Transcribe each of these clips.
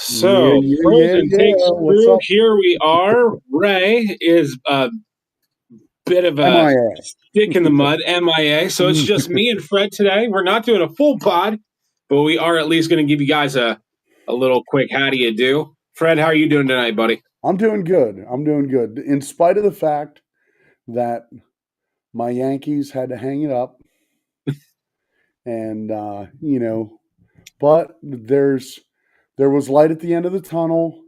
So, pros and takes What's crew, up? here we are. Ray is a bit of a MIA. stick in the mud, MIA. So it's just me and Fred today. We're not doing a full pod, but we are at least going to give you guys a little quick how do you do. Fred, how are you doing tonight, buddy? I'm doing good. I'm doing good. In spite of the fact that my Yankees had to hang it up, and but there was light at the end of the tunnel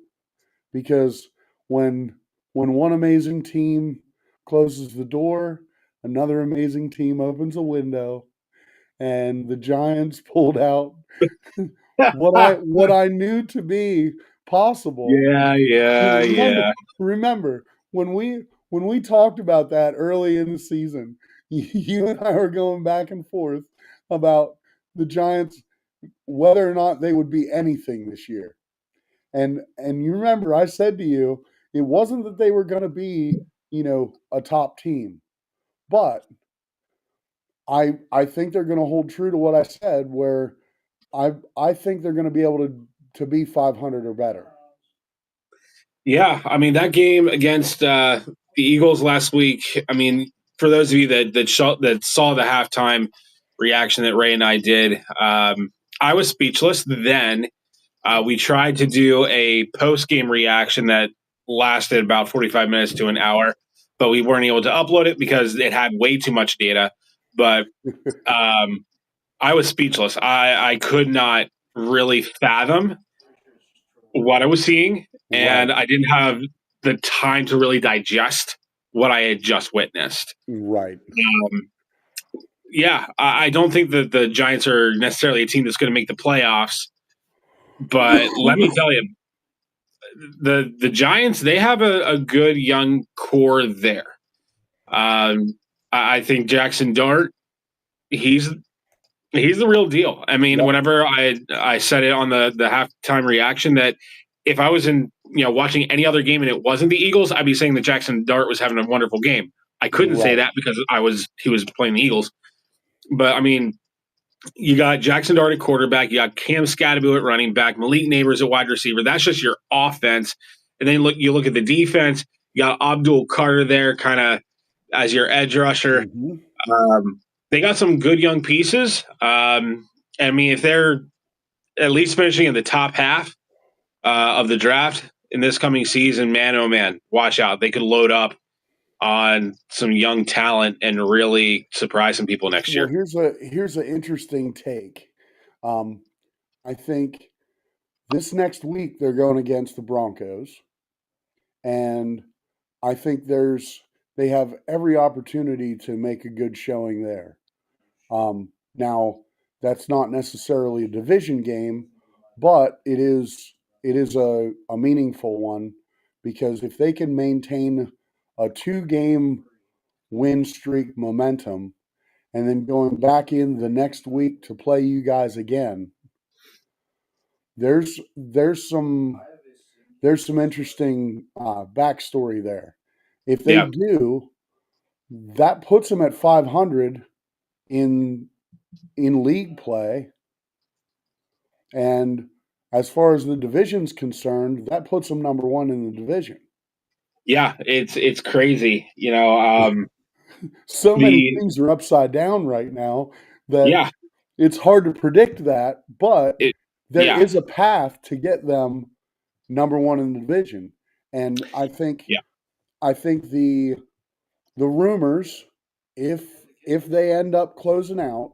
because when when one amazing team closes the door, another amazing team opens a window, and the Giants pulled out what I knew to be possible. Yeah, yeah, Remember, yeah. remember when we talked about that early in the season, you and I were going back and forth about the Giants, whether or not they would be anything this year. And you remember I said to you, it wasn't that they were going to be, a top team, but I think they're going to hold true to what I said, where I think they're going to be able to be 500 or better. Yeah, I mean that game against the Eagles last week. I mean, for those of you that saw the halftime reaction that Ray and I did, I was speechless. Then we tried to do a post game reaction that lasted about 45 minutes to an hour, but we weren't able to upload it because it had way too much data. But I was speechless. I could not really fathom what I was seeing, Right, and I didn't have the time to really digest what I had just witnessed. right. Um, yeah, I don't think that the Giants are necessarily a team that's going to make the playoffs, but let me tell you, the Giants, they have a good young core there. I think Jackson Dart, he's he's the real deal. I mean, Yep. whenever I said it on the halftime reaction that if I was in watching any other game and it wasn't the Eagles, I'd be saying that Jackson Dart was having a wonderful game. I couldn't say Right. that because he was playing the Eagles. But I mean, you got Jackson Dart at quarterback, you got Cam Scatterbo at running back, Malik Neighbors at wide receiver. That's just your offense. And then you look at the defense. You got Abdul Carter there, kind of as your edge rusher. Mhm. Um, they got some good young pieces. I mean, if they're at least finishing in the top half of the draft in this coming season, man, oh man, watch out. They could load up on some young talent and really surprise some people next Well, year. here's an interesting take. Um, I think this next week they're going against the Broncos, and I think they have every opportunity to make a good showing there. Now, that's not necessarily a division game, but it is a meaningful one because if they can maintain a 2 game win streak momentum and then going back in the next week to play you guys again, there's some interesting backstory there. If they Yeah. do, that puts them at 500 in league play, and as far as the division's concerned, that puts them number one in the division. Yeah, it's crazy. So many The things are upside down right now that yeah, it's hard to predict that, but it there yeah, is a path to get them number one in the division. And yeah. I think the rumors, if they end up closing out,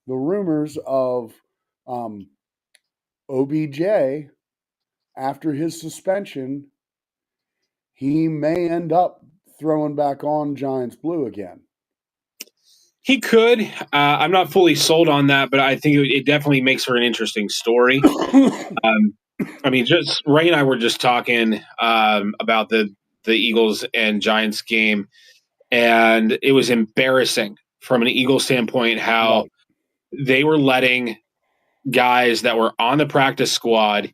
the rumors of um, OBJ after his suspension, he may end up throwing back on Giants blue again. He could. I'm not fully sold on that, but I think it definitely makes for an interesting story. Um, I mean, just Ray and I were just talking about the Eagles and Giants game, and it was embarrassing from an Eagles standpoint how Right, they were letting guys that were on the practice squad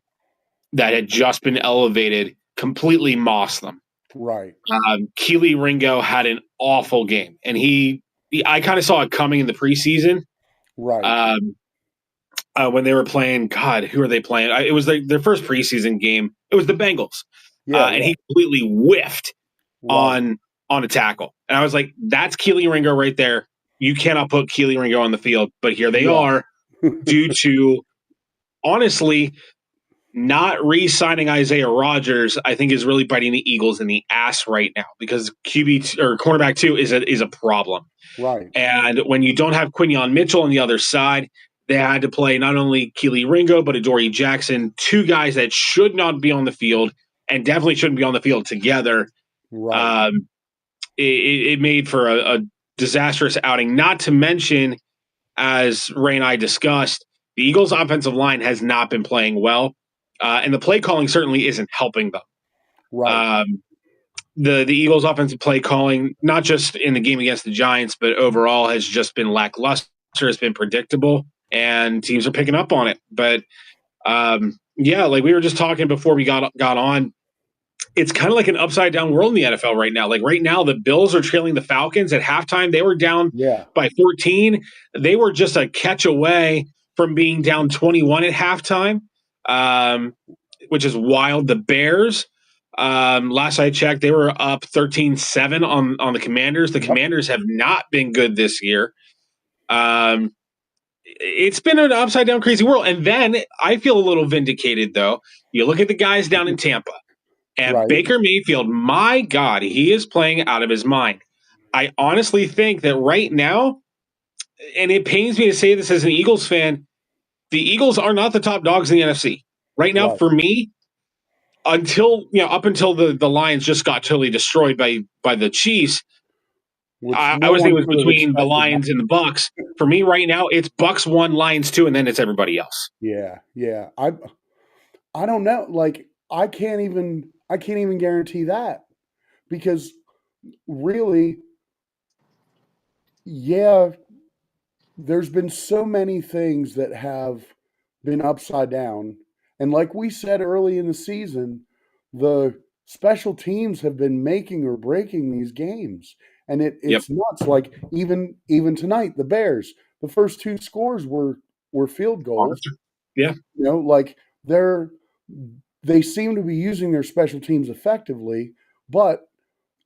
that had just been elevated completely moss them. right, Keely Ringo had an awful game, and I kind of saw it coming in the preseason. right. Um, when they were playing. God, who are they playing? It was their first preseason game. It was the Bengals, Yeah, and yeah, he completely whiffed right. on a tackle. And I was like, that's Keely Ringo right there. You cannot put Keely Ringo on the field, but here they Yeah, are due to honestly not re-signing Isaiah Rodgers. I think is really biting the Eagles in the ass right now because or cornerback 2 is a problem. right, And when you don't have Quinion Mitchell on the other side, they had to play not only Keely Ringo, but Adoree Jackson, two guys that should not be on the field and definitely shouldn't be on the field together. right. Um, it made for a disastrous outing, not to mention, as Ray and I discussed, the Eagles' offensive line has not been playing well, and the play calling certainly isn't helping them. Right. Um, the Eagles' offensive play calling, not just in the game against the Giants, but overall, has just been lackluster. Has been predictable, and teams are picking up on it. But yeah, like we were just talking before we got on, it's kind of like an upside down world in the NFL right now. Like right now, the Bills are trailing the Falcons at halftime. They were down Yeah. by 14. They were just a catch away from being down 21 at halftime, um, which is wild. The Bears, last I checked, they were up 13-7 on the Commanders. The Yep. Commanders have not been good this year. Um, it's been an upside down, crazy world. And then I feel a little vindicated, though. You look at the guys down in Tampa. And Right. Baker Mayfield, my God, he is playing out of his mind. I honestly think that right now, and it pains me to say this as an Eagles fan, the Eagles are not the top dogs in the NFC. Right now, Right. for me, up until the Lions just got totally destroyed by the Chiefs, Which I no was thinking one it was could have between the expected. Lions and the Bucks. For me right now, it's Bucks 1, Lions 2, and then it's everybody else. Yeah. Yeah. I don't know. Like I can't even guarantee that because really, yeah, there's been so many things that have been upside down. And like we said early in the season, the special teams have been making or breaking these games. And Yep. it's nuts. Like even tonight, the Bears, the first two scores were field goals. Yeah. Like they seem to be using their special teams effectively, but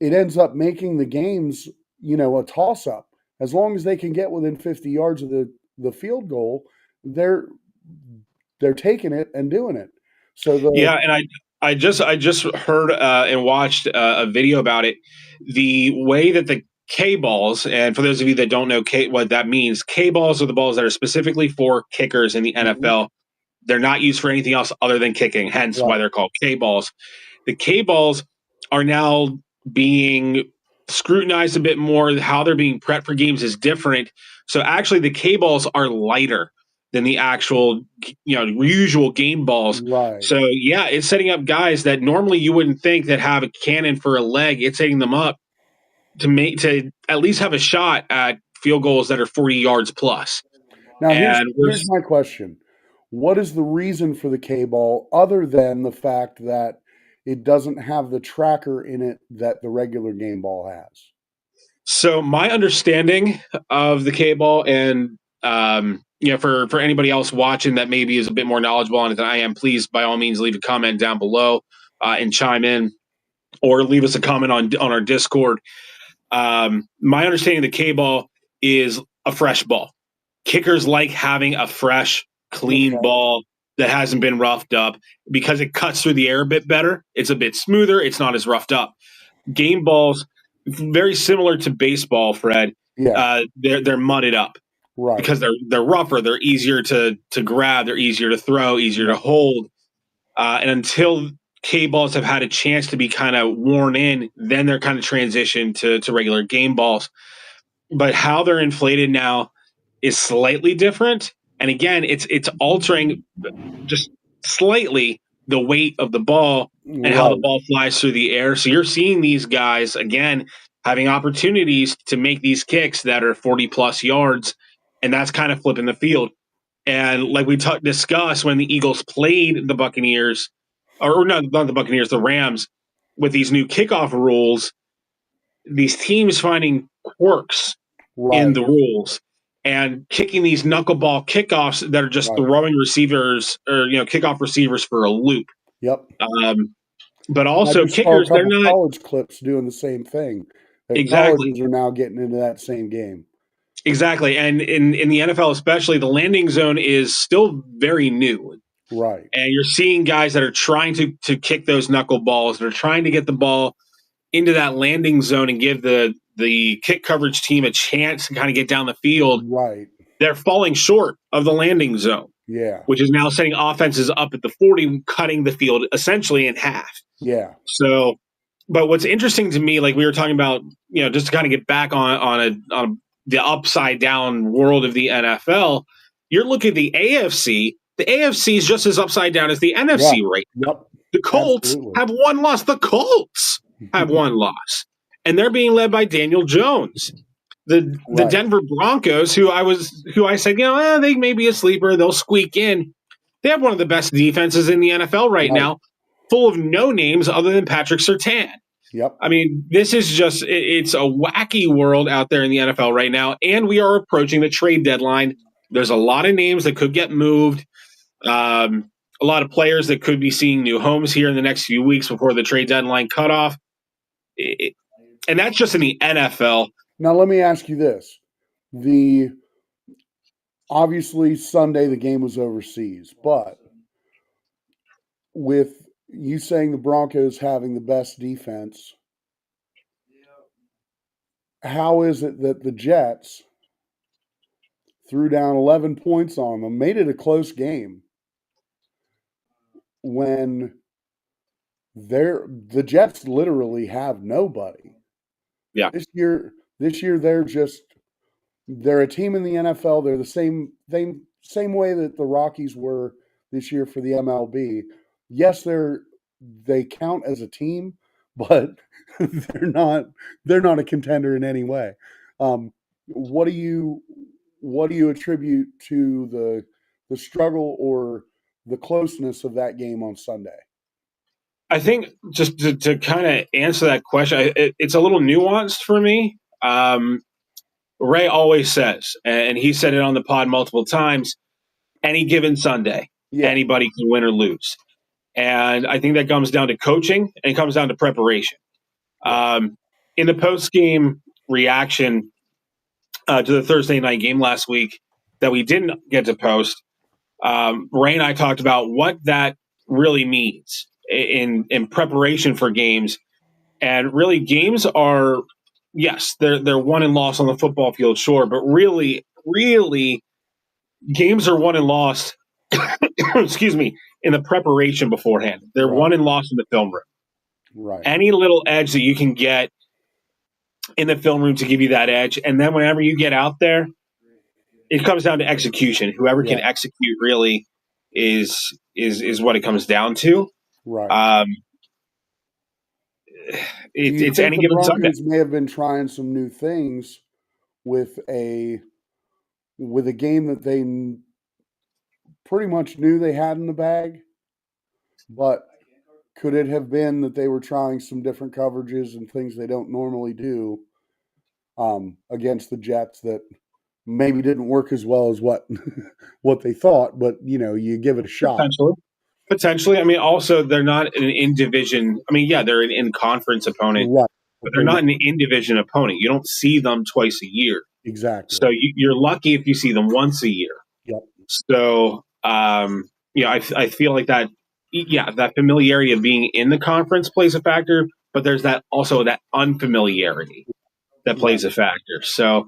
it ends up making the games, a toss up. As long as they can get within 50 yards of the field goal, they're they're taking it and doing it. So Yeah, and I just heard and watched a video about it. The way that the K balls, and for those of you that don't know what that means, K balls are the balls that are specifically for kickers in the Mhm. NFL. They're not used for anything else other than kicking, hence why Right, they're called K balls. The K balls are now being scrutinized a bit more. How they're being prepped for games is different. So actually, the K balls are lighter than the actual, usual game balls. right. So yeah, it's setting up guys that normally you wouldn't think that have a cannon for a leg. It's setting them up to at least have a shot at field goals that are 40 yards plus. Now here's And we're here's my question. What is the reason for the K ball other than the fact that it doesn't have the tracker in it that the regular game ball has? So my understanding of the K ball, and for anybody else watching that maybe is a bit more knowledgeable on it than I am, please by all means leave a comment down below and chime in, or leave us a comment on our Discord. My understanding of the K ball is a fresh ball. Kickers like having a fresh, clean Okay. ball that hasn't been roughed up because it cuts through the air a bit better. It's a bit smoother. It's not as roughed up. Game balls, very similar to baseball, Fred. Yeah, They're mudded up right. because they're rougher. They're easier to grab. They're easier to throw. Easier to Right. hold. And until K balls have had a chance to be kind of worn in, then they're kind of transitioned to regular game balls. But how they're inflated now is slightly different. And again, it's altering just slightly the weight of the ball and how the Right. ball flies through the air. So you're seeing these guys again having opportunities to make these kicks that are 40 plus yards, and that's kind of flipping the field. And like we discussed when the Eagles played the Buccaneers, or not the Buccaneers, the Rams, with these new kickoff rules, these teams finding quirks in Right. the rules. and kicking these knuckleball kickoffs that are just Right. throwing receivers or kickoff receivers for a loop. Yep. But I also just saw a kickers, they're couple not college clips doing the same thing. That exactly. colleges are now getting into that same game. Exactly. And in the NFL especially, the landing zone is still very new. Right. And you're seeing guys that are trying to kick those knuckleballs, that are trying to get the ball into that landing zone and give the kick coverage team a chance to kind of get down the field. Right. They're falling short of the landing zone, Yeah. which is now setting offenses up at the 40, cutting the field essentially in half. Yeah. So, but what's interesting to me, like we were talking about, just to kind of get back on the upside down world of the NFL, you're looking at the AFC. The AFC is just as upside down as the Yeah. NFC right now. Yep. The Colts Absolutely. have one loss. The Colts have one loss, and they're being led by Daniel Jones. The Right. Denver Broncos, who I said, they may be a sleeper, they'll squeak in. They have one of the best defenses in the NFL right now, full of no names other than Patrick Surtain. Yep. I mean, this is just, it's a wacky world out there in the NFL right now, and we are approaching the trade deadline. There's a lot of names that could get moved, a lot of players that could be seeing new homes here in the next few weeks before the trade deadline cutoff. And that's just in the NFL. Now, let me ask you this. Obviously, Sunday, the game was overseas, but with you saying the Broncos having the best defense, how is it that the Jets threw down 11 points on them, made it a close game when the Jets literally have nobody? Yeah. This year they're a team in the NFL. They're the same way that the Rockies were this year for the MLB. Yes, they count as a team, but they're not a contender in any way. What do you attribute to the struggle or the closeness of that game on Sunday? I think just to kind of answer that question, it's a little nuanced for me. Ray always says, and he said it on the pod multiple times, any given Sunday, anybody can win or lose. And I think that comes down to coaching and it comes down to preparation. In the post-game reaction to the Thursday night game last week that we didn't get to post, Ray and I talked about what that really means in preparation for games. And really, games are, yes, they're won and lost on the football field, sure, but really, games are won and lost. excuse me, in the preparation beforehand. They're won and lost in the film room. Right. Any little edge that you can get in the film room to give you that edge, and then whenever you get out there, it comes down to execution. Whoever can execute really is what it comes down to. Right. It's any given Sunday. Broncos may have been trying some new things with a game that they pretty much knew they had in the bag, but could it have been that they were trying some different coverages and things they don't normally do against the Jets that maybe didn't work as well as what they thought, but you give it a shot. Potentially. I mean, also they're not an in division. I mean, yeah, they're an in conference opponent, right, but they're not an in division opponent. You don't see them twice a year. Exactly. So you're lucky if you see them once a year. Yep. So I feel like that. Yeah, that familiarity of being in the conference plays a factor, but there's that also that unfamiliarity that plays a factor. So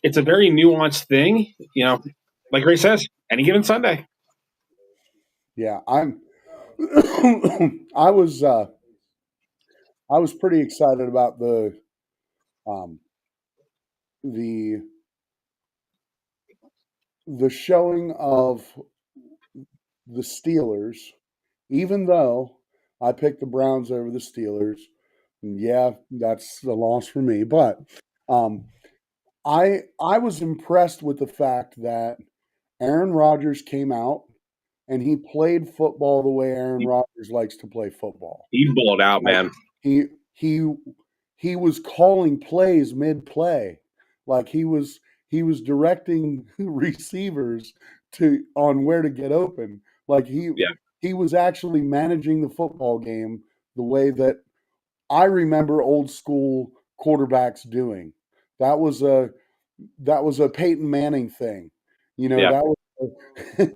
it's a very nuanced thing. Like Ray says, any given Sunday. Yeah, I was pretty excited about the showing of the Steelers, even though I picked the Browns over the Steelers. Yeah, that's a loss for me, but I was impressed with the fact that Aaron Rodgers came out and he played football the way Aaron Rodgers likes to play football. He balled out, man. He was calling plays mid-play. Like he was he was directing receivers on where to get open. Like Yeah. he was actually managing the football game the way that I remember old school quarterbacks doing. That was a Peyton Manning thing. You know, Yeah. that was that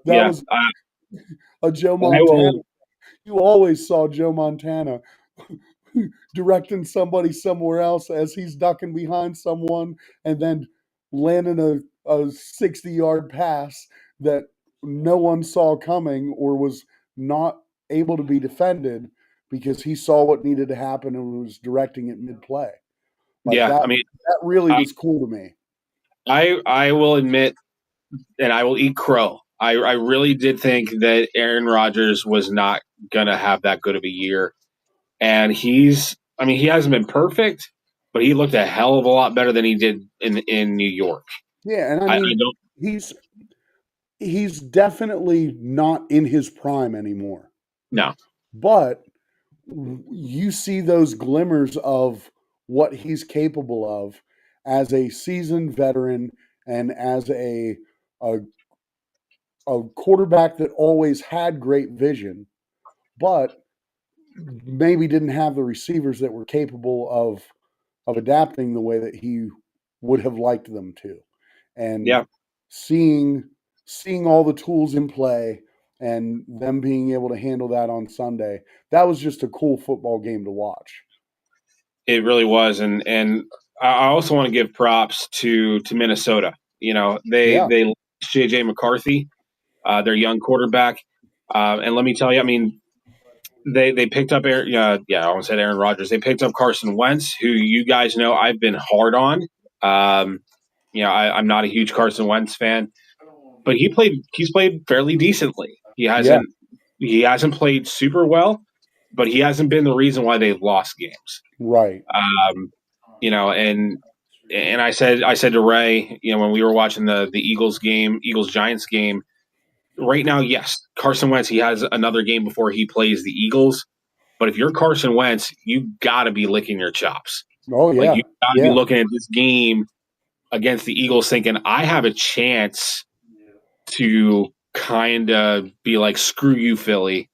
Yeah. was a Joe I Montana. will. You always saw Joe Montana directing somebody somewhere else as he's ducking behind someone and then landing a 60-yard pass that no one saw coming or was not able to be defended because he saw what needed to happen and was directing it mid-play. Like Yeah. that I mean, that really I was cool to me. I will admit, and I will eat crow. I really did think that Aaron Rodgers was not gonna have that good of a year, and I mean, he hasn't been perfect, but he looked a hell of a lot better than he did in New York. Yeah, and I I mean don't he's he's definitely not in his prime anymore. know. But you see those glimmers of what he's capable of as a seasoned veteran and as a, a quarterback that always had great vision, but maybe didn't have the receivers that were capable of adapting the way that he would have liked them to. And Yeah, seeing seeing all the tools in play and them being able to handle that on Sunday, that was just a cool football game to watch. it really was, and I also want to give props to Minnesota. You know, Yeah. they lost JJ McCarthy, their young quarterback, and let me tell you, I mean, they picked up Aaron, yeah, I almost said Aaron Rodgers. They picked up Carson Wentz, who you guys know I've been hard on. Um, I'm not a huge Carson Wentz fan, but he's played fairly decently. Yeah. He hasn't played super well, but he hasn't been the reason why they've lost games. Right. Um, and I said to Ray, when we were watching the Eagles Giants game, right now, yes, Carson Wentz, he has another game before he plays the Eagles. But if you're Carson Wentz, you got to be licking your chops. Oh Like, you yeah. got to be Yeah. looking at this game against the Eagles thinking, I have a chance to kind of be like, screw you, Philly.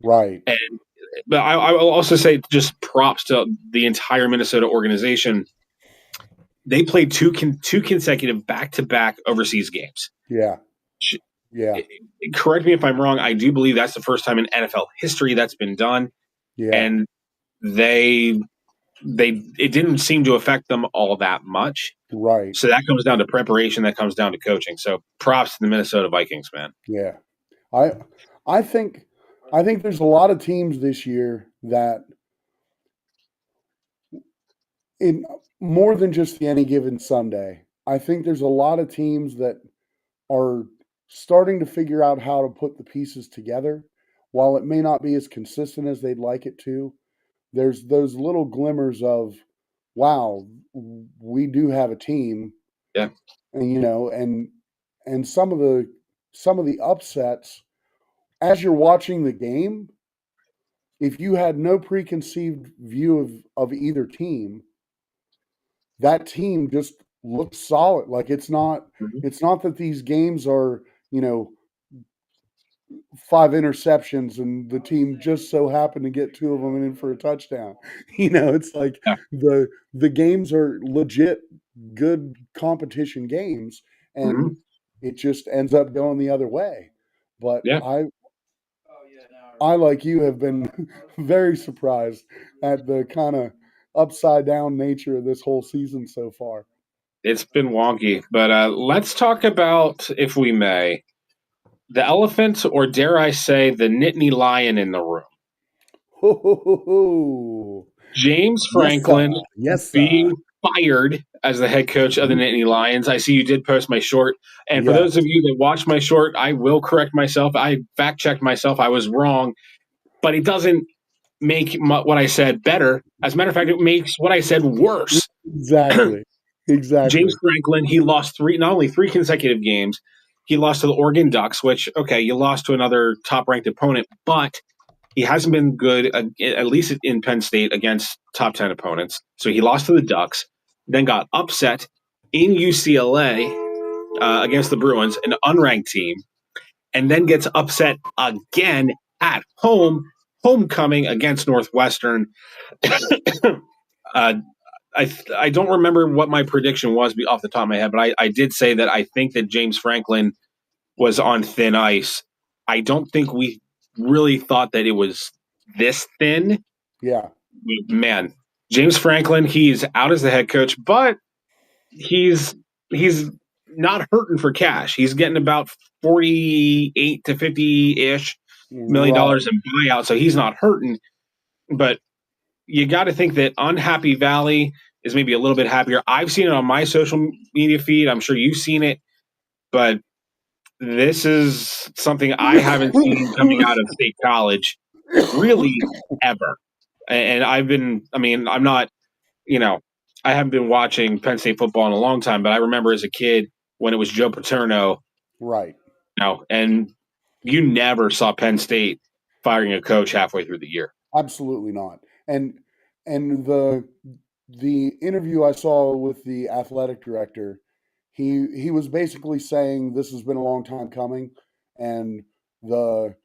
Right. And but I will also say just props to the entire Minnesota organization. They played two consecutive back-to-back overseas games. Yeah. Yeah. Correct me if I'm wrong. I do believe that's the first time in NFL history that's been done, Yeah. and they it didn't seem to affect them all that much. Right. So that comes down to preparation. That comes down to coaching. So props to the Minnesota Vikings, man. Yeah. I I think there's a lot of teams this year that in more than just the any given Sunday, I think there's a lot of teams that are starting to figure out how to put the pieces together. While it may not be as consistent as they'd like it to, there's those little glimmers of, wow, we do have a team, Yeah. and and some of the upsets as you're watching the game, if you had no preconceived view of either team, that team just looks solid. Like Mhm. it's not that these games are, you know, five interceptions and the team just so happened to get two of them in for a touchdown. It's like Yeah. the games are legit good competition games, and Mhm. it just ends up going the other way. But Yeah. I like you have been very surprised at the kind of upside down nature of this whole season so far. It's been wonky, but let's talk about, if we may, the elephant, or dare I say, the Nittany lion in the room. Ho, ho, ho, ho. James Yes, sir. Franklin Yes, sir. being fired as the head coach of the Nittany Lions. I see you did post my short. And for those of Yes. you that watched my short, I will correct myself. I fact checked myself. I was wrong, but it doesn't make what I said better. As a matter of fact, it makes what I said worse. Exactly. James Exactly. Franklin, he lost not only three consecutive games, he lost to the Oregon Ducks, which, okay, you lost to another top ranked opponent, but he hasn't been good, at least in Penn State, against top 10 opponents. So he lost to the Ducks, then got upset in UCLA against the Bruins, an unranked team, and then gets upset again at home, homecoming against Northwestern. uh, I don't remember what my prediction was off the top of my head, but I did say that I think that James Franklin was on thin ice. I don't think we really thought that it was this thin. Yeah. Man, James Franklin, he's out as the head coach, but he's not hurting for cash. He's getting about 48 to 50-ish million Right. dollars in buyout, so he's not hurting. But you got to think that Unhappy Valley is maybe a little bit happier. I've seen it on my social media feed. I'm sure you've seen it, but this is something I haven't seen coming out of State College really ever. And I'm not, I haven't been watching Penn State football in a long time, but I remember as a kid when it was Joe Paterno, Right. and you never saw Penn State firing a coach halfway through the year. Absolutely not. And the interview I saw with the athletic director, he was basically saying this has been a long time coming, and the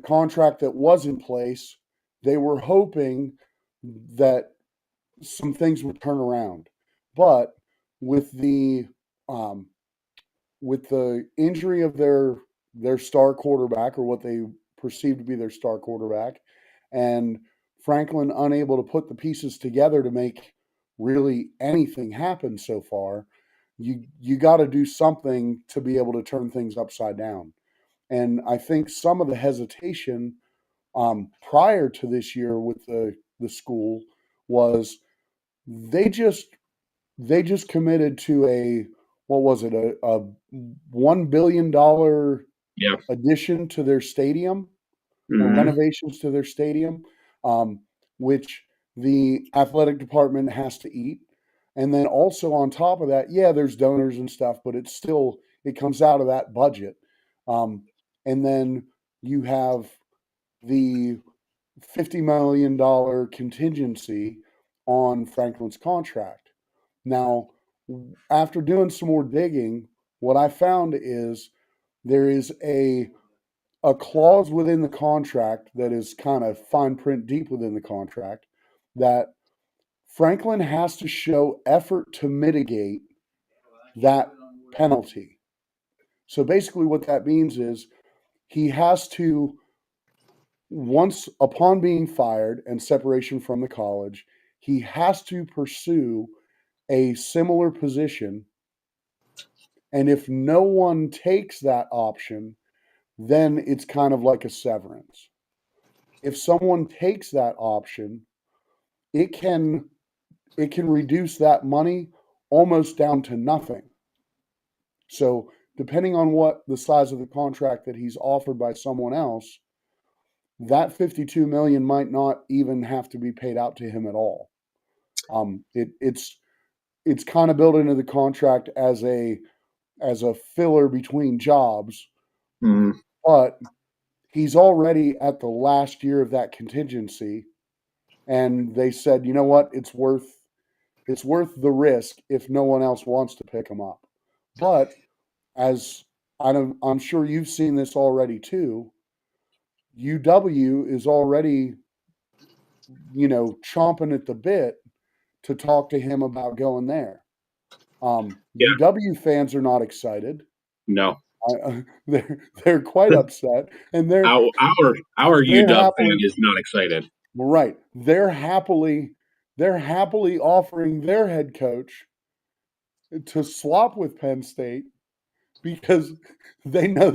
contract that was in place, they were hoping that some things would turn around, but with the um, with the injury of their star quarterback, or what they perceived to be their star quarterback, and Franklin unable to put the pieces together to make really anything happen so far, you got to do something to be able to turn things upside down. And I think some of the hesitation prior to this year with the school was they just they just committed to a, what was it, a $1 billion Yeah. addition to their stadium, or Mm-hmm. renovations to their stadium, um, which the athletic department has to eat. And then also on top of that, yeah, there's donors and stuff, but it comes out of that budget. And then you have the $50 million contingency on Franklin's contract. Now, after doing some more digging, what I found is there is a clause within the contract that is kind of fine print deep within the contract that Franklin has to show effort to mitigate that penalty. So basically, what that means is he has to, once upon being fired and separation from the college, he has to pursue a similar position. And if no one takes that option, then it's kind of like a severance. If someone takes that option, it can reduce that money almost down to nothing. So depending on what the size of the contract that he's offered by someone else, that 52 million might not even have to be paid out to him at all. It's kind of built into the contract as a filler between jobs, Mm-hmm. but he's already at the last year of that contingency, and they said, you know what, it's worth the risk if no one else wants to pick him up. But as I'm sure you've seen this already too, UW is already, chomping at the bit to talk to him about going there. Yeah. UW fans are not excited. No. They're quite upset, and Our they're UW fan happily is not excited. right. They're happily offering their head coach to swap with Penn State because they know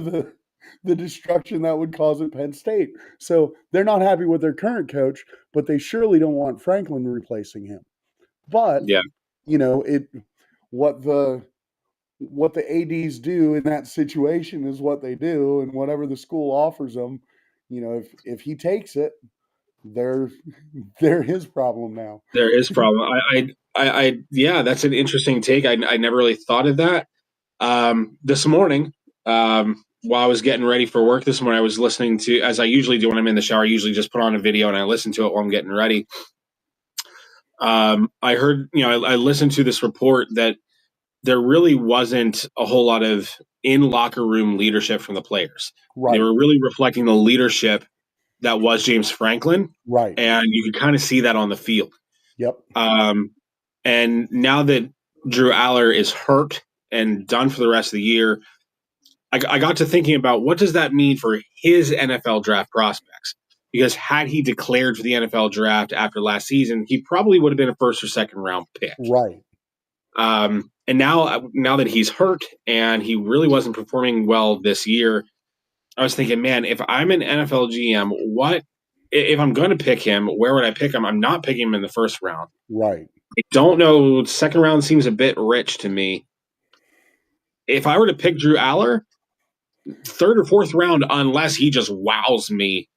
the destruction that would cause at Penn State. So they're not happy with their current coach, but they surely don't want Franklin replacing him. But Yeah. it what the ads do in that situation is what they do, and whatever the school offers them, if he takes it, they're they're his problem now. There is problem. Yeah, that's an interesting take. I never really thought of that. This morning, while I was getting ready for work this morning, I was listening to, as I usually do when I'm in the shower, I usually just put on a video and I listen to it while I'm getting ready. I heard, I listened to this report that there really wasn't a whole lot of in locker room leadership from the players. They Right. were really reflecting the leadership that was James Franklin, Right. and you could kind of see that on the field. Yep. And now that Drew Aller is hurt and done for the rest of the year, I got to thinking about what does that mean for his NFL draft prospects? Because had he declared for the NFL draft after last season, he probably would have been a first or second round pick. Right. And now that he's hurt and he really wasn't performing well this year, I was thinking, man, if I'm an NFL GM, what if I'm going to pick him? Where would I pick him? I'm not picking him in the first round. Right. I don't know. Second round seems a bit rich to me. If I were to pick Drew Aller, third or fourth round, unless he just wows me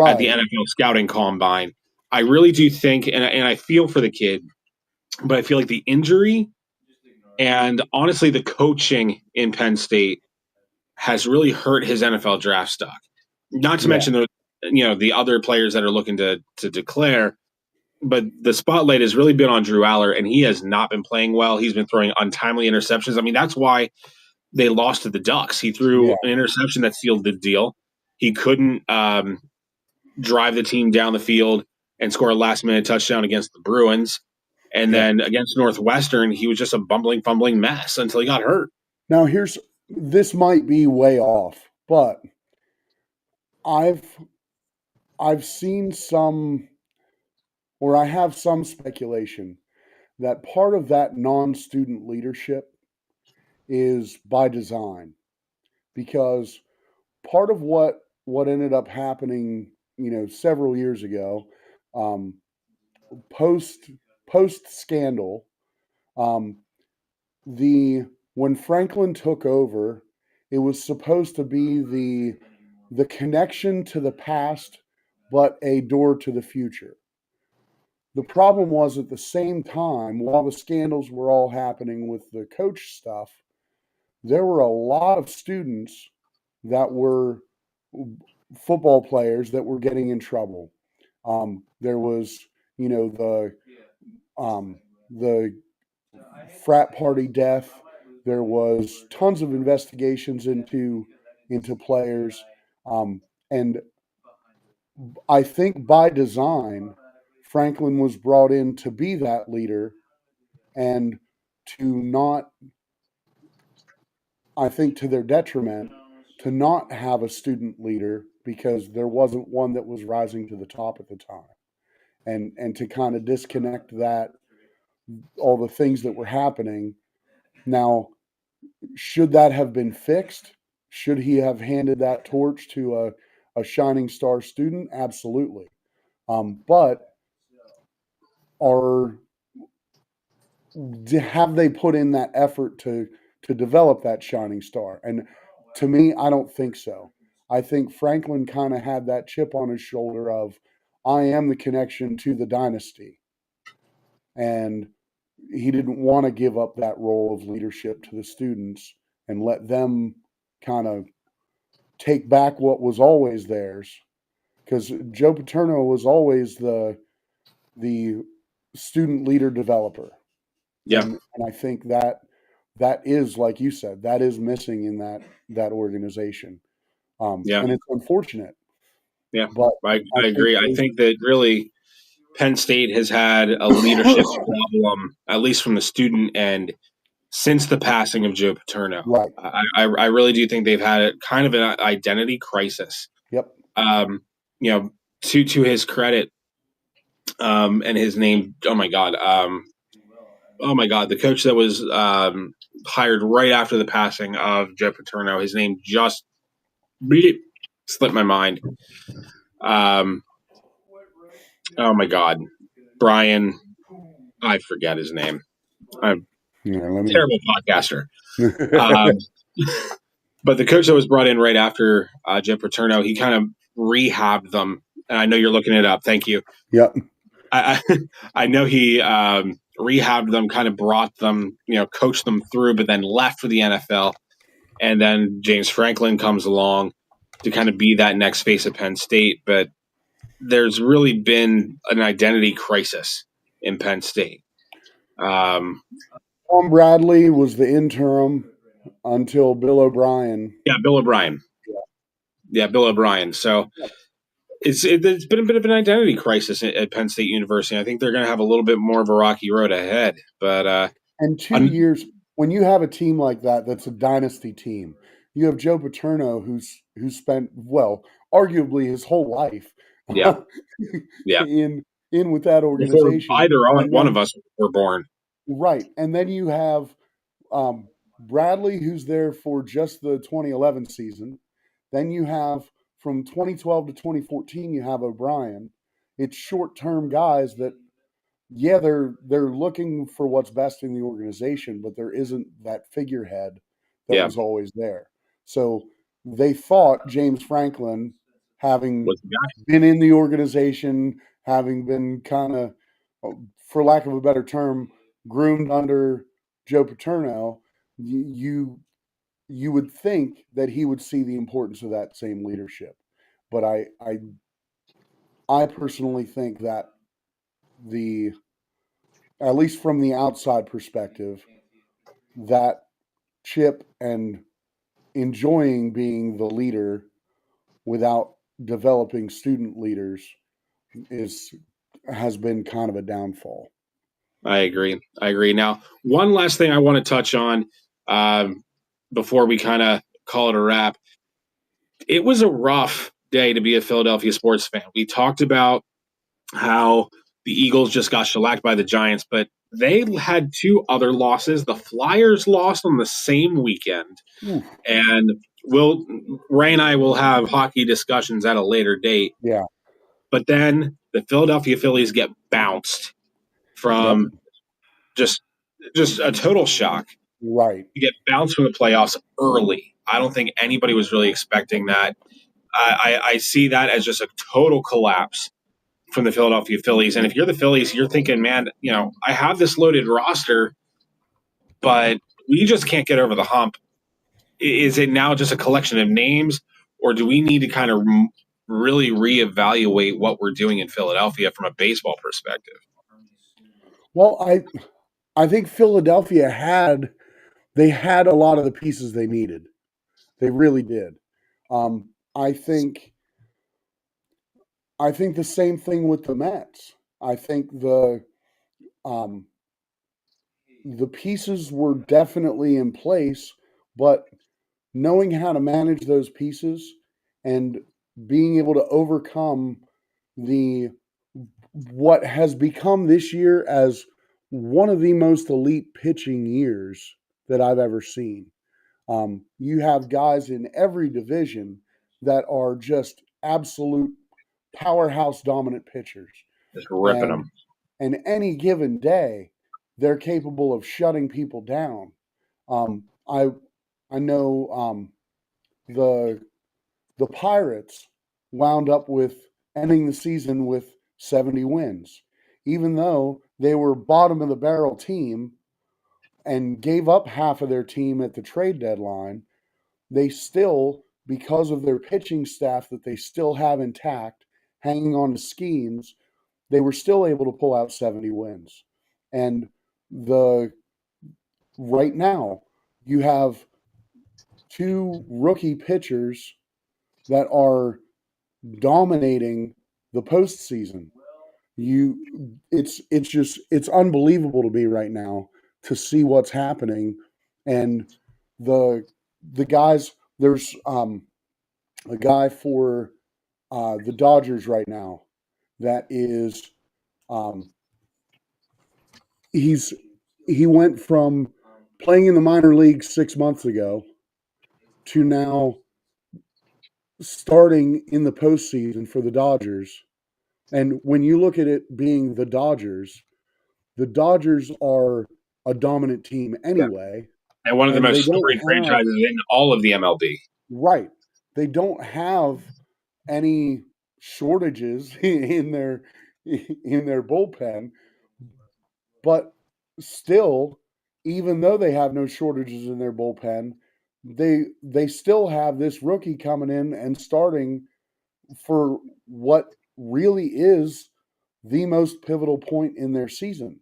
at the Right. NFL scouting combine. I really do think, and I feel for the kid, but I feel like the injury and honestly the coaching in Penn State has really hurt his NFL draft stock. Not to Yeah. mention the other players that are looking to declare, but the spotlight has really been on Drew Aller, and he has not been playing well. He's been throwing untimely interceptions. I mean, that's why they lost to the Ducks. He threw Yeah. an interception that sealed the deal. He couldn't drive the team down the field and score a last-minute touchdown against the Bruins. And Yeah. then against Northwestern, he was just a bumbling, fumbling mess until he got hurt. Now this might be way off, but I've seen some, or I have some speculation that part of that non-student leadership is by design, because part of what ended up happening, several years ago, um, post scandal, um, the when Franklin took over, it was supposed to be the connection to the past, but a door to the future. The problem was at the same time, while the scandals were all happening with the coach stuff, there were a lot of students that were football players that were getting in trouble. There was, the frat party death. There was tons of investigations into players, and I think by design, Franklin was brought in to be that leader and to not, I think to their detriment, to not have a student leader because there wasn't one that was rising to the top at the time. And to kind of disconnect that, all the things that were happening. Now, should that have been fixed? Should he have handed that torch to a shining star student? Absolutely. But have they put in that effort to develop that shining star? And to me, I don't think so. I think Franklin kind of had that chip on his shoulder of, I am the connection to the dynasty. And he didn't want to give up that role of leadership to the students and let them kind of take back what was always theirs. Because Joe Paterno was always the student leader developer. Yeah. And I think that is, like you said, that is missing in that organization. Yeah. And it's unfortunate. Yeah. But I agree. I think that really Penn State has had a leadership problem, at least from the student end, since the passing of Joe Paterno. Right. I really do think they've had kind of an identity crisis. Yep. To his credit, and his name, oh my God, the coach that was hired right after the passing of Joe Paterno, his name just slipped my mind. Oh my God, Brian, I forget his name. I'm terrible podcaster. But the coach that was brought in right after Joe Paterno, he kind of rehabbed them. And I know you're looking it up. Thank you. Yep. I know he rehabbed them, kind of brought them, coached them through, but then left for the NFL. And then James Franklin comes along to kind of be that next face of Penn State. But there's really been an identity crisis in Penn State. Tom Bradley was the interim until Bill O'Brien. Yeah, Bill O'Brien. Yeah, Bill O'Brien. So it's been a bit of an identity crisis at Penn State University. I think they're going to have a little bit more of a rocky road ahead. But And 2 years, when you have a team like that, that's a dynasty team. You have Joe Paterno, who's spent, well, arguably his whole life yeah, yeah. in with that Before organization, either and one of then us were born. right, and then you have Bradley, who's there for just the 2011 season. Then you have from 2012 to 2014, you have O'Brien. It's short term guys that, yeah, they're looking for what's best in the organization, but there isn't that figurehead that Yeah, was always there. So they thought James Franklin, having was the guy. been in the organization, having been kind of, for lack of a better term, groomed under Joe Paterno, you would think that he would see the importance of that same leadership. But I personally think that the at least from the outside perspective, that Chip and enjoying being the leader without developing student leaders is has been kind of a downfall. I agree. I agree. Now, one last thing I want to touch on before we kind of call it a wrap. It was a rough day to be a Philadelphia sports fan. We talked about how the Eagles just got shellacked by the Giants, but they had two other losses. The Flyers lost on the same weekend, Oof, and Ray and I will have hockey discussions at a later date. yeah. But then the Philadelphia Phillies get bounced Yep. from just a total shock. Right. You get bounced from the playoffs early. I don't think anybody was really expecting that. I see that as just a total collapse from the Philadelphia Phillies. And if you're the Phillies, you're thinking, man, I have this loaded roster, but we just can't get over the hump. Is it now just a collection of names, or do we need to kind of really reevaluate what we're doing in Philadelphia from a baseball perspective? Well, I think Philadelphia had a lot of the pieces they needed. They really did. Um, I think I think the same thing with the Mets. I think um, the pieces were definitely in place, but knowing how to manage those pieces and being able to overcome the what has become this year as one of the most elite pitching years that I've ever seen. You have guys in every division that are just absolute powerhouse dominant pitchers, Just ripping and them. any given day, they're capable of shutting people down. Um, I I know the the Pirates wound up with ending the season with 70 wins, even though they were bottom of the barrel team and gave up half of their team at the trade deadline. They still, because of their pitching staff that they still have intact, hanging on to schemes, they were still able to pull out 70 wins. And the right now, you have two rookie pitchers that are dominating the postseason. It's unbelievable to me right now to see what's happening, and the the guys. There's a guy for the Dodgers right now that is um, he's he went from playing in the minor leagues 6 months ago to now starting in the postseason for the Dodgers. And when you look at it being the Dodgers are a dominant team Yeah. anyway, And one of the and they most don't storied have franchises in all of the MLB. right. They don't have any shortages in their bullpen, but still, even though they have no shortages in their bullpen, they still have this rookie coming in and starting for what really is the most pivotal point in their season.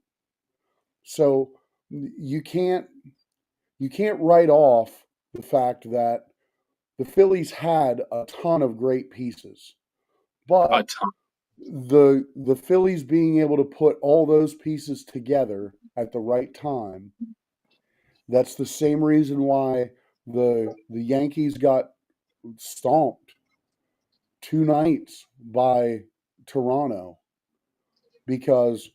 So you can't write off the fact that the Phillies had a ton of great pieces, A but ton. the Phillies being able to put all those pieces together at the right time, that's the same reason why the Yankees got stomped 2 nights by Toronto, because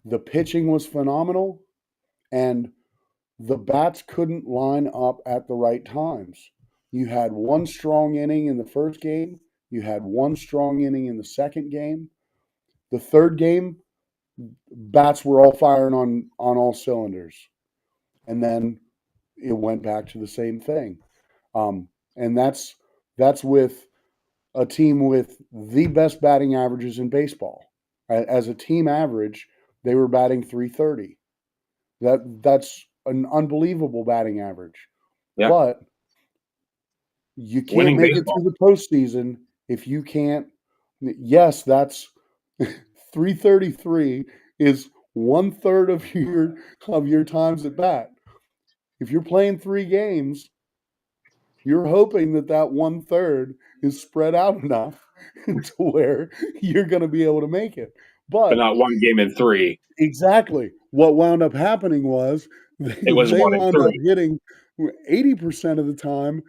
the pitching was phenomenal and the bats couldn't line up at the right times. You had one strong inning in the first game, you had one strong inning in the second game. The third game, bats were all firing on all cylinders. And then it went back to the same thing. And that's with a team with the best batting averages in baseball. As a team average, they were batting 330. That's an unbelievable batting average. Yeah. But you can't Winning make it baseball. through the postseason if you can't. Yes, that's 333 is 1/3 of your times at bat. If you're playing 3 games, you're hoping that that 1/3 is spread out enough to where you're going to be able to make it. But But not one game in three. exactly what wound up happening was It was they one in wound up three. hitting 80% of the time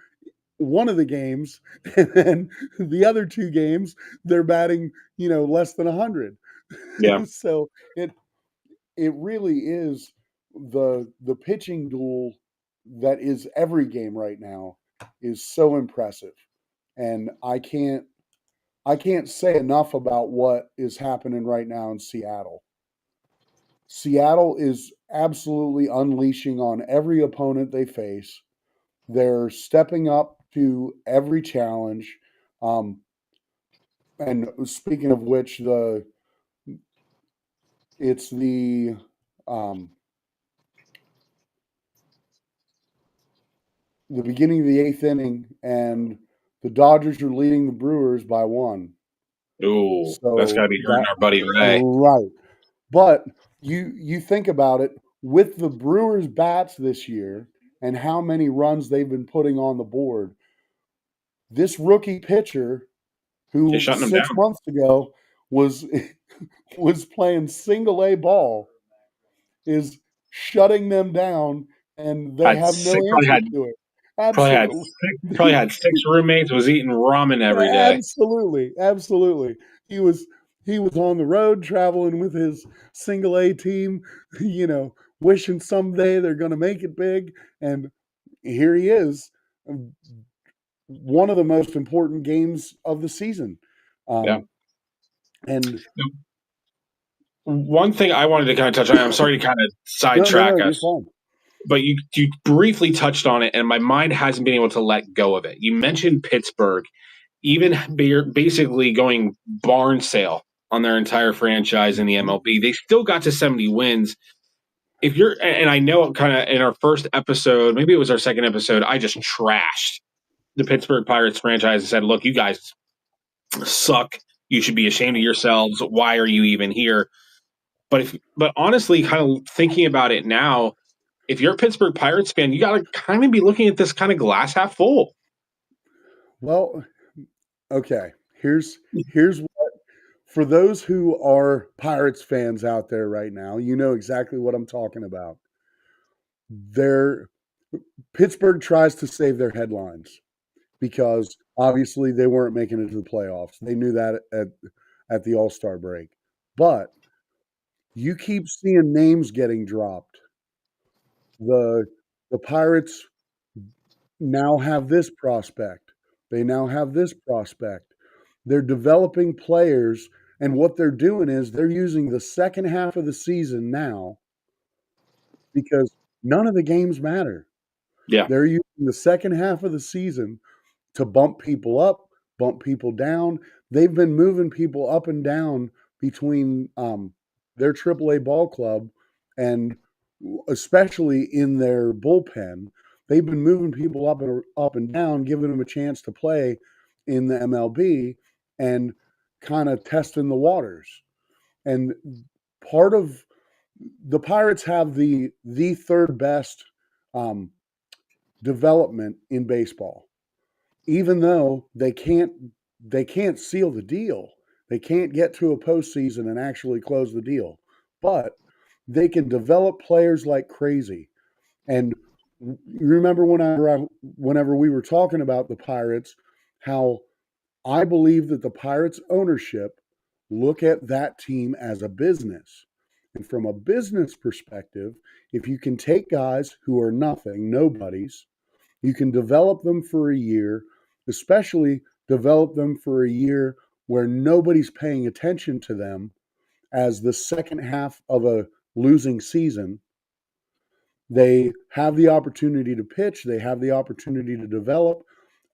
one of the games, and then the other 2 games they're batting less than 100. Yeah. So it really is the pitching duel that is every game right now is so impressive, and I can't say enough about what is happening right now in Seattle. Seattle is absolutely unleashing on every opponent they face. They're stepping up to every challenge. And speaking of which, it's the beginning of the 8th inning, and the Dodgers are leading the Brewers by 1. Ooh, that's got So to be hurting that our buddy Ray. right, but you think about it, with the Brewers bats this year and how many runs they've been putting on the board. This rookie pitcher, Just who shutting him 6 months ago was was playing single A ball, is shutting them down, and they Had have no six, answer to it. Absolutely. probably had six roommates. Was eating ramen every day. Absolutely, absolutely. He was he was on the road traveling with his single A team, wishing someday they're going to make it big, and here he is, one of the most important games of the season. Yeah. Um, and One thing I wanted to kind of touch on. I'm sorry to kind of no, sidetrack you're us, fine. but you briefly touched on it, and my mind hasn't been able to let go of it. You mentioned Pittsburgh, even basically going barn sale on their entire franchise in the Mhm. MLB. They still got to 70 wins. If you're, and I know kind of in our first episode, maybe it was our second episode, I just trashed the Pittsburgh Pirates franchise and said, look, you guys suck. You should be ashamed of yourselves. Why are you even here? But honestly, kind of thinking about it now, if you're a Pittsburgh Pirates fan, you got to kind of be looking at this kind of glass half full. Well, okay. Here's what, for those who are Pirates fans out there right now, you know exactly what I'm talking about. Their Pittsburgh tries to save their headlines because obviously they weren't making it to the playoffs. They knew that at the All-Star break. But you keep seeing names getting dropped. The the Pirates now have this prospect. They now have this prospect. They're developing players, and what they're doing is they're using the second half of the season now, because none of the games matter. Yeah. They're using the second half of the season to bump people up, bump people down. They've been moving people up and down between their AAA ball club, and especially in their bullpen. They've been moving people up and down, giving them a chance to play in the MLB and kind of testing the waters. And part of the Pirates have the third best development in baseball, even though they can't seal the deal. They can't get to a postseason and actually close the deal, but they can develop players like crazy. And you remember whenever we were talking about the Pirates, how I believe that the Pirates ownership look at that team as a business. And from a business perspective, if you can take guys who are nothing, nobodies, you can develop them for a year, especially develop them for a year where nobody's paying attention to them as the second half of a losing season. They have the opportunity to pitch, they have the opportunity to develop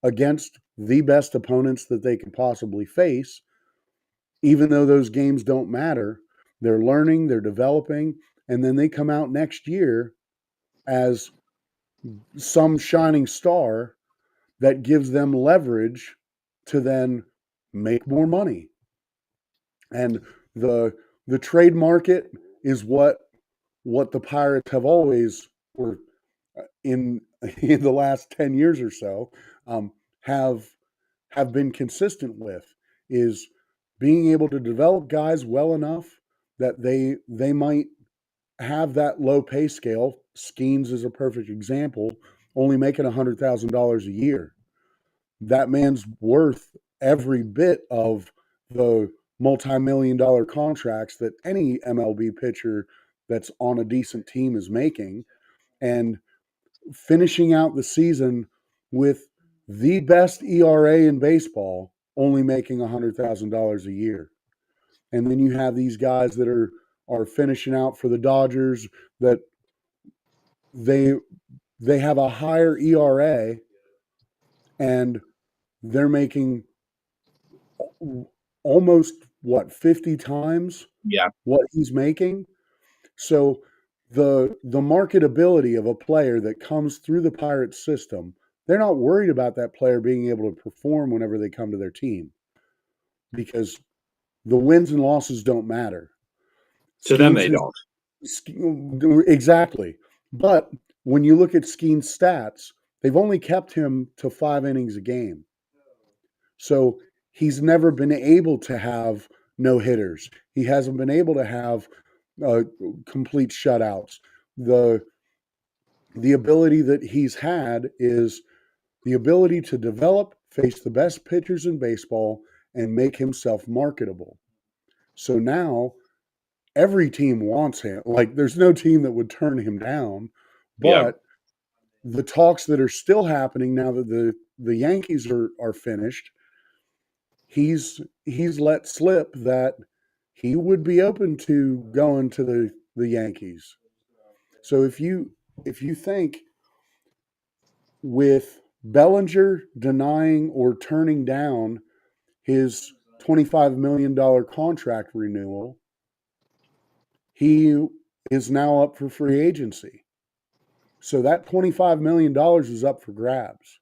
against the best opponents that they can possibly face. Even though those games don't matter, they're learning, they're developing, and then they come out next year as some shining star that gives them leverage to then make more money. And the trade market is what the Pirates have always, or in in the last 10 years or so, have been consistent with, is being able to develop guys well enough that they might have that low pay scale. Skeens is a perfect example, only making $100,000 a year. That man's worth every bit of the multi-million dollar contracts that any MLB pitcher that's on a decent team is making. And finishing out the season with the best ERA in baseball, only making $100,000 a year. And then you have these guys that are finishing out for the Dodgers that they have a higher ERA and they're making almost 50 times what he's making. So the marketability of a player that comes through the Pirates system, they're not worried about that player being able to perform whenever they come to their team, because the wins and losses don't matter. To them, they don't. Exactly. But when you look at Skeen's stats, they've only kept him to 5 innings a game. So he's never been able to have no hitters. He hasn't been able to have complete shutouts. The ability that he's had is the ability to develop, face the best pitchers in baseball, and make himself marketable. So now every team wants him. Like, there's no team that would turn him down. But the talks that are still happening now that the Yankees are finished, he's let slip that he would be open to going to the Yankees. So if you think, with Bellinger denying or turning down his $25 million contract renewal, he is now up for free agency. So that $25 million is up for grabs.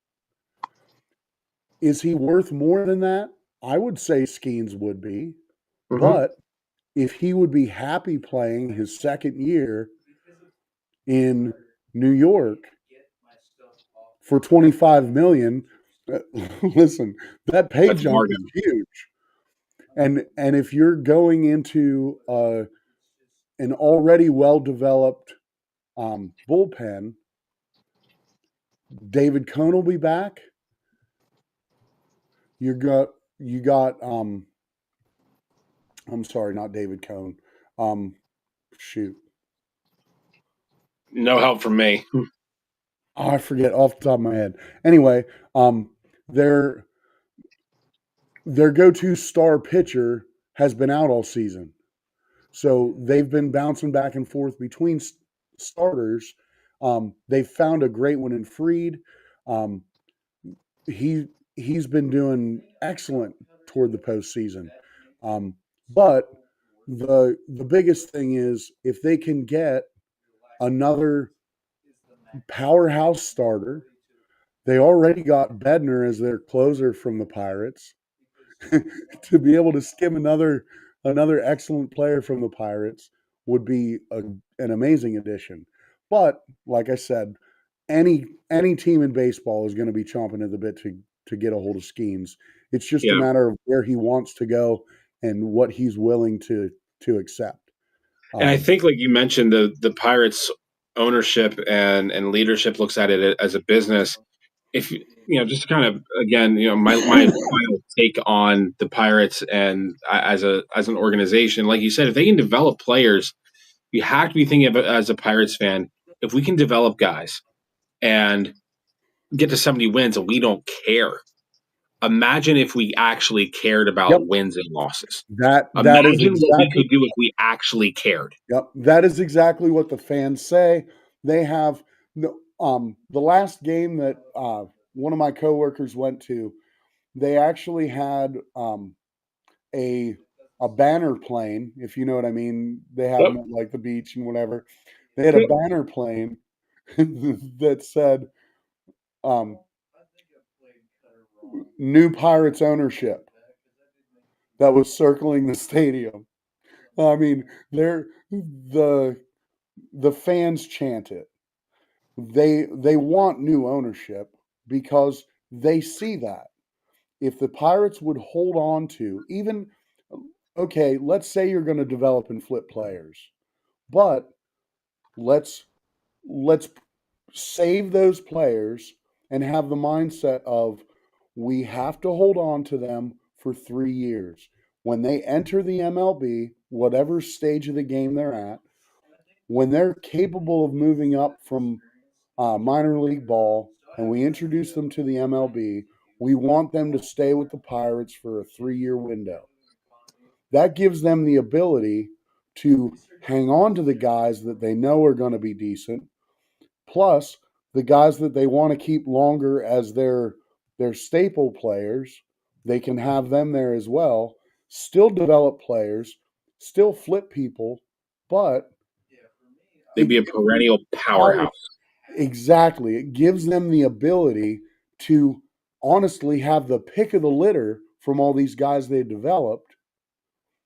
Is he worth more than that? I would say Skeens would be. Mm-hmm. But if he would be happy playing his second year in New York for $25 million, listen, that pay jump is huge. And if you're going into an already well-developed bullpen, David Cone will be back. You got I'm sorry, not David Cone. Shoot. No help from me. I forget off the top of my head. Anyway, their go-to star pitcher has been out all season. So they've been bouncing back and forth between starters. They've found a great one in Freed. He's been doing excellent toward the postseason. But the biggest thing is, if they can get another powerhouse starter. They already got Bednar as their closer from the Pirates. To be able to skim another excellent player from the Pirates would be an amazing addition. But like I said, any team in baseball is going to be chomping at the bit to get a hold of Skeens. It's just a Yeah. matter of where he wants to go and what he's willing to accept. And I Um, think, like you mentioned, the Pirates ownership and leadership looks at it as a business. If just kind of again, my final take on the Pirates and as an organization, like you said, if they can develop players, you have to be thinking of it as a Pirates fan. If we can develop guys and get to 70 wins and we don't care, imagine if we actually cared yep, about wins and losses. that is Imagine what we exactly could do if we actually cared. yep, that is exactly what the fans say. They have the last game that one of my coworkers went to. They actually had a a banner plane, if you know what I mean. They have Yep. them at like the beach and whatever. They had a Yep. banner plane that said um, "New Pirates ownership" that was circling the stadium. I mean, they're the fans chant it. They want new ownership because they see that if the Pirates would hold on to even okay, let's say you're going to develop and flip players, but let's let's save those players and have the mindset of we have to hold on to them for 3 years. When they enter the MLB, whatever stage of the game they're at, when they're capable of moving up from minor league ball and we introduce them to the MLB, we want them to stay with the Pirates for a 3-year window. That gives them the ability to hang on to the guys that they know are going to be decent, plus the guys that they want to keep longer as their staple players. They can have them there as well. Still develop players, still flip people, but They'd it be a perennial Pirates powerhouse. exactly. It gives them the ability to honestly have the pick of the litter from all these guys they developed,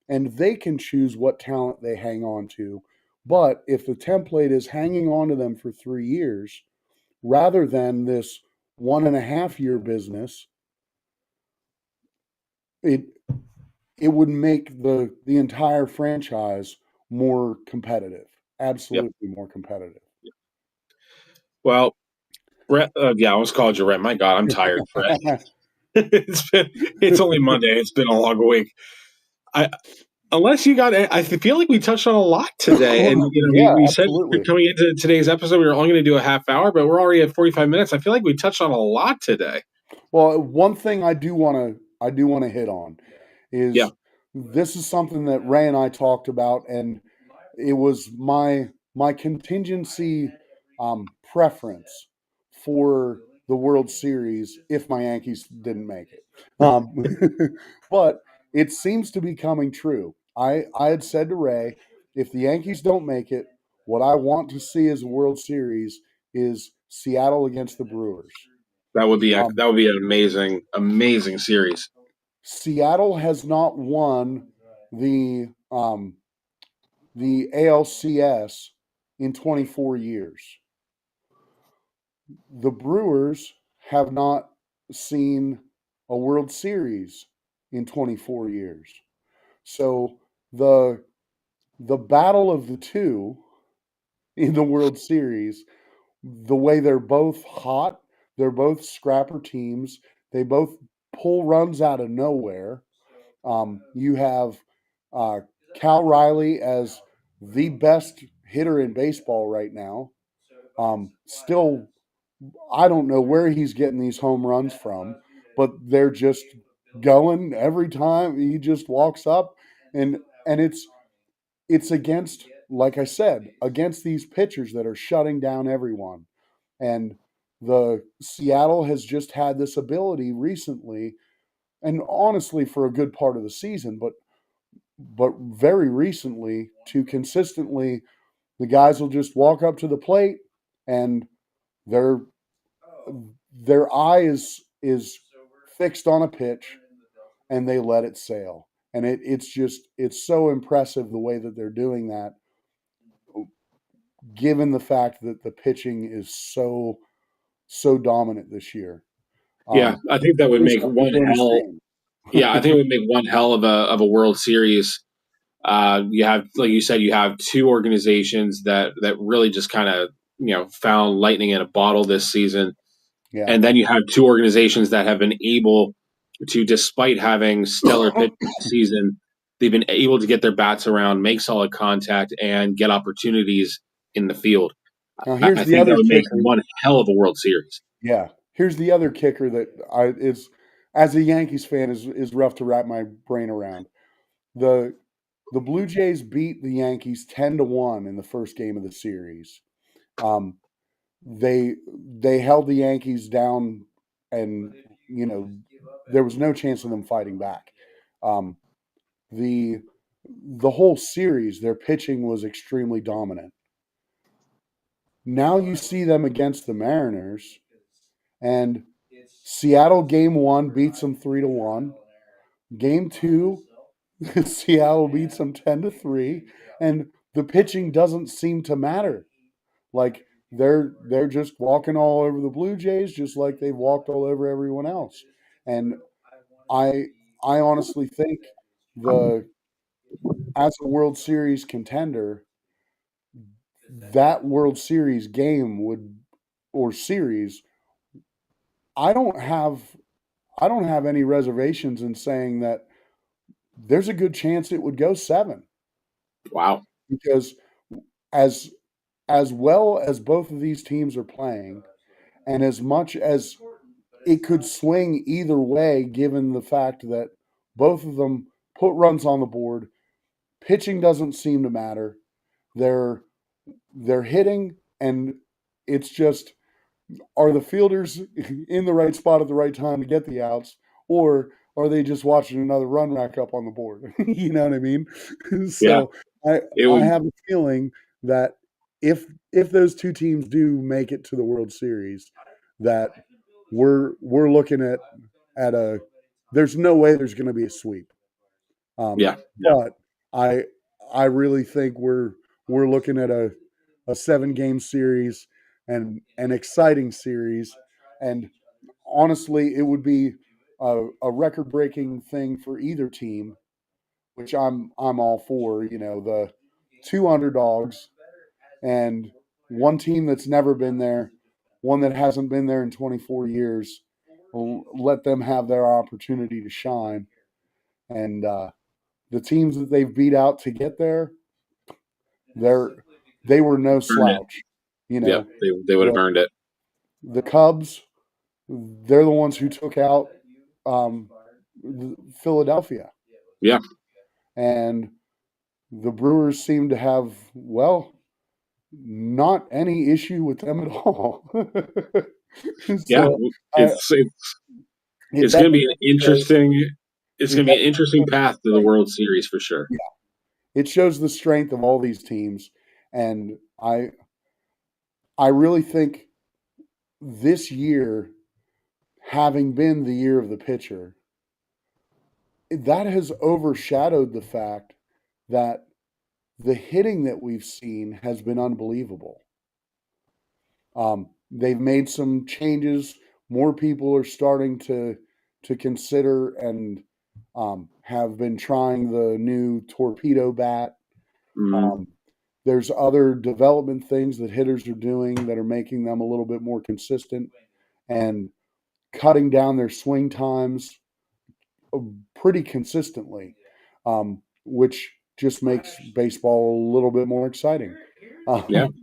and they can choose what talent they hang on to. But if the template is hanging on to them for 3 years rather than this 1.5 year business, it it would make the entire franchise more competitive. Yep. Absolutely more competitive. Well, Brett, yeah, I almost called you Brett. My God, I'm tired, Brett. It's only Monday. It's been a long week. I unless you got, I feel like we touched on a lot today, and Yeah, we said absolutely. coming into today's episode we were only going to do a half hour, but we're already at 45 minutes. I feel like we touched on a lot today. Well, one thing I do want to hit on Yeah, is this is something that Ray and I talked about, and it was my contingency preference for the World Series if my Yankees didn't make it. But it seems to be coming true. I had said to Ray, if the Yankees don't make it, what I want to see as a World Series is Seattle against the Brewers. Um, that would be an amazing series. Seattle has not won the the ALCS in 24 years. The Brewers have not seen a World Series in 24 years. So the the battle of the two in the World Series, the way they're both hot, they're both scrapper teams. They both pull runs out of nowhere. You have uh, Cal Riley as the best hitter in baseball right now. Still, I don't know where he's getting these home runs from, but they're just going every time he just walks up, and it's against, like I said, against these pitchers that are shutting down everyone. And the Seattle has just had this ability recently, and honestly for a good part of the season, but very recently to consistently the guys will just walk up to the plate and their their eye is fixed on a pitch and they let it sail. And it's just it's so impressive the way that they're doing that. given the fact that the pitching is so dominant this year. Yeah, I think that would Doing make something one to the hell. same. Yeah, I think it would make one hell of a World Series. You have, like you said, you have two organizations that really just kind of found lightning in a bottle this season, Yeah. and then you have two organizations that have been able to, despite having stellar pitching this season, they've been able to get their bats around, make solid contact, and get opportunities in the field. Now I here's the think that other would make kicker. one hell of a World Series. Yeah. Here's the other kicker that is, as a Yankees fan, is rough to wrap my brain around. The the Blue Jays beat the Yankees 10-1 in the first game of the series. Um, they held the Yankees down, and there was no chance of them fighting back. Um, the the whole series, their pitching was extremely dominant. Now you see them against the Mariners, and Seattle game one beats them 3-1. Game two, Seattle beats them 10-3, and the pitching doesn't seem to matter. Like they're just walking all over the Blue Jays, just like they've walked all over everyone else. And I I honestly think the as a World Series contender, that World Series game would or series, I don't have I don't have any reservations in saying that there's a good chance it would go 7, Wow. because as as well as both of these teams are playing, and as much as it could swing either way, given the fact that both of them put runs on the board, pitching doesn't seem to matter. They're they're hitting, and it's just, are the fielders in the right spot at the right time to get the outs, or are they just watching another run rack up on the board? You know what I mean? Yeah, So I it I would. have a feeling that if those two teams do make it to the World Series, that we're looking at a there's no way there's going to be a sweep. Yeah, yeah, But I I really think we're looking at a 7 game series, and an exciting series. And honestly, it would be a record breaking thing for either team, which I'm all for. The two underdogs and one team that's never been there, one that hasn't been there in 24 years. Let them have their opportunity to shine. And the teams that they've beat out to get there, they're they were no earned it. slouch. You Yeah, know, they would have the earned it. the Cubs, they're the ones who took out um, Philadelphia, Yeah, and the Brewers seem to have, well, not any issue with them at all. yeah. So I, it It's going to be an definitely shows. interesting. It's It going to be an definitely interesting shows the path to the strength. World Series for sure. Yeah, it shows the strength of all these teams, and I really think this year, having been the year of the pitcher, that has overshadowed the fact that the hitting that we've seen has been unbelievable. They've made some changes. More people are starting to consider and have been trying the new torpedo bat. Mm, Um, there's other development things that hitters are doing that are making them a little bit more consistent and cutting down their swing times pretty consistently, which just makes baseball a little bit more exciting. yeah, Um,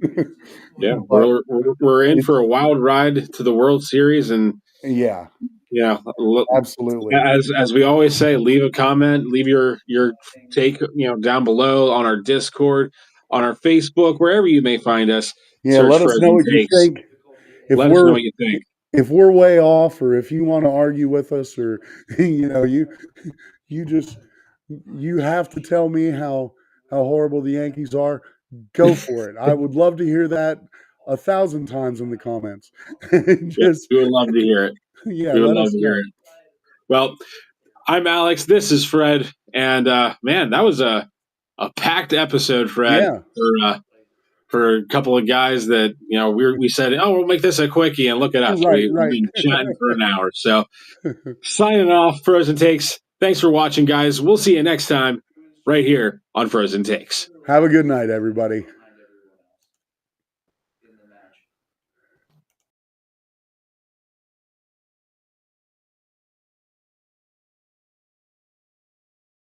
yeah. but We're in for it's a wild ride to the World Series, and yeah, absolutely. as we always say, leave a comment, leave your take, down below on our Discord, on our Facebook, wherever you may find us. Yeah, Search let us know Frozen what you Takes. think. If Let us know we're what you think. if we're way off, or if you want to argue with us, or you just you have to tell me how horrible the Yankees are, go for it. I would love to hear that 1,000 times in the comments. Yeah, Just we would love to hear it. yeah, We would let love us to hear know. it. Well, I'm Alex. This is Fred, and man, that was a packed episode, Fred. Yeah, For for a couple of guys that, we said, oh, we'll make this a quickie, and look at us. Right. We've been chatting for an hour. So signing off, Frozen Takes. Thanks for watching, guys. We'll see you next time right here on Frozen Takes. Have a good night, everybody.